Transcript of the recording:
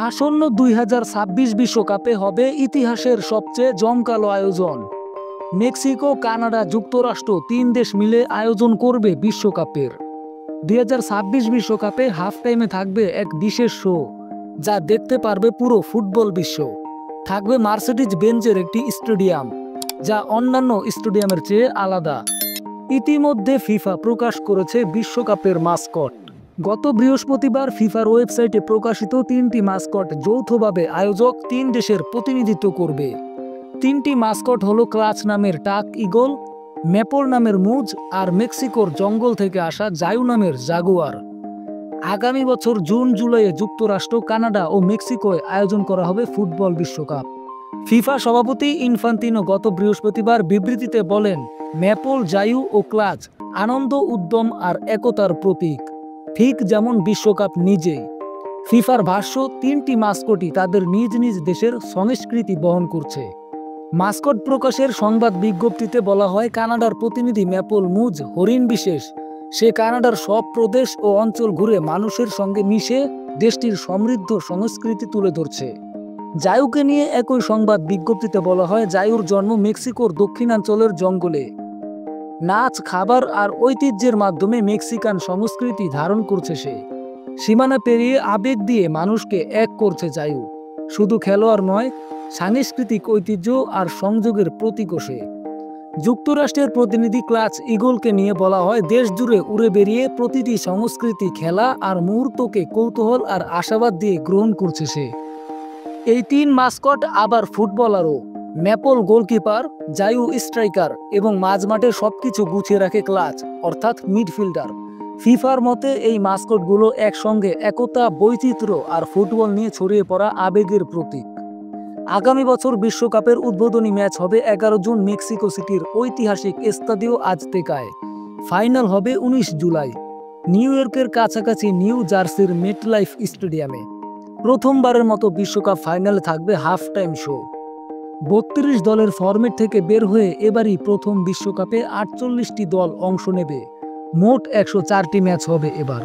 আসন্ন 2026 বিশ্বকাপে হবে ইতিহাসের সবচেয়ে জমকালো আয়োজন। মেক্সিকো, কানাডা, যুক্তরাষ্ট্র 3 দেশ মিলে আয়োজন করবে বিশ্বকাপের। 2026 বিশ্বকাপে হাফ টাইমে থাকবে এক বিশেষ শো, যা দেখতে পারবে পুরো ফুটবল বিশ্ব। থাকবে মার্সেডিজ বেঞ্জের একটি স্টেডিয়াম, যা অন্যান্য স্টেডিয়ামের চেয়ে আলাদা। ইতিমধ্যে ফিফা প্রকাশ করেছে বিশ্বকাপের মাস্কট। গত বৃহস্পতিবার ফিফার ওয়েবসাইটে প্রকাশিত 3টি মাস্কট যৌথভাবে আয়োজক 3 দেশের প্রতিনিধিত্ব করবে। 3টি মাস্কট হলো ক্লাচ নামের টাক ঈগল, ম্যাপল নামের মুজ আর মেক্সিকোর জঙ্গল থেকে আসা জায়ু নামের জাগুয়ার। আগামী বছর জুন জুলাইয়ে যুক্তরাষ্ট্র, কানাডা ও মেক্সিকোয় আয়োজন করা হবে ফুটবল বিশ্বকাপ। ফিফা সভাপতি ইনফান্তিনো গত বৃহস্পতিবার বিবৃতিতে বলেন, ম্যাপল, জায়ু ও ক্লাচ আনন্দ, উদ্যম আর একতার প্রতীক, ঠিক যেমন বিশ্বকাপ নিজেই। ফিফার ভাষ্য, 3টি মাস্কটই তাদের নিজ নিজ দেশের সংস্কৃতি বহন করছে। মাস্কট প্রকাশের সংবাদ বিজ্ঞপ্তিতে বলা হয়, কানাডার প্রতিনিধি ম্যাপল মুজ হরিণ বিশেষ। সে কানাডার সব প্রদেশ ও অঞ্চল ঘুরে মানুষের সঙ্গে মিশে দেশটির সমৃদ্ধ সংস্কৃতি তুলে ধরছে। জায়ুকে নিয়ে একই সংবাদ বিজ্ঞপ্তিতে বলা হয়, জায়ুর জন্ম মেক্সিকোর দক্ষিণাঞ্চলের জঙ্গলে। নাচ, খাবার আর ঐতিহ্যের মাধ্যমে মেক্সিকান সংস্কৃতি ধারণ করছে সে। সীমানা পেরিয়ে আবেগ দিয়ে মানুষকে এক করছে জায়ু। শুধু খেলোয়াড় নয়, সাংস্কৃতিক ঐতিহ্য আর সংযোগের প্রতীকও সে। যুক্তরাষ্ট্রের প্রতিনিধি ক্লাচ ঈগলকে নিয়ে বলা হয়, দেশ জুড়ে উড়ে বেরিয়ে প্রতিটি সংস্কৃতি, খেলা আর মুহূর্তকে কৌতূহল আর আশাবাদ দিয়ে গ্রহণ করছে সে। এই 3 মাস্কট আবার ফুটবলারও। ম্যাপল গোলকিপার, জায়ু স্ট্রাইকার এবং মাঝমাঠে সবকিছু গুছিয়ে রাখে ক্লাচ, অর্থাৎ মিডফিল্ডার। ফিফার মতে এই মাস্কটগুলো একসঙ্গে একতা, বৈচিত্র্য আর ফুটবল নিয়ে ছড়িয়ে পড়া আবেগের প্রতীক। আগামী বছর বিশ্বকাপের উদ্বোধনী ম্যাচ হবে 11 জুন মেক্সিকো সিটির ঐতিহাসিক এস্তাদিও আজতেকায়। ফাইনাল হবে 19 জুলাই নিউ ইয়র্কের কাছাকাছি নিউ জার্সির মেটলাইফ স্টেডিয়ামে। প্রথমবারের মতো বিশ্বকাপ ফাইনালে থাকবে হাফ টাইম শো। 32 দলের ফরম্যাট থেকে বের হয়ে এবারই প্রথম বিশ্বকাপে 48টি দল অংশ নেবে। মোট 104টি ম্যাচ হবে এবার।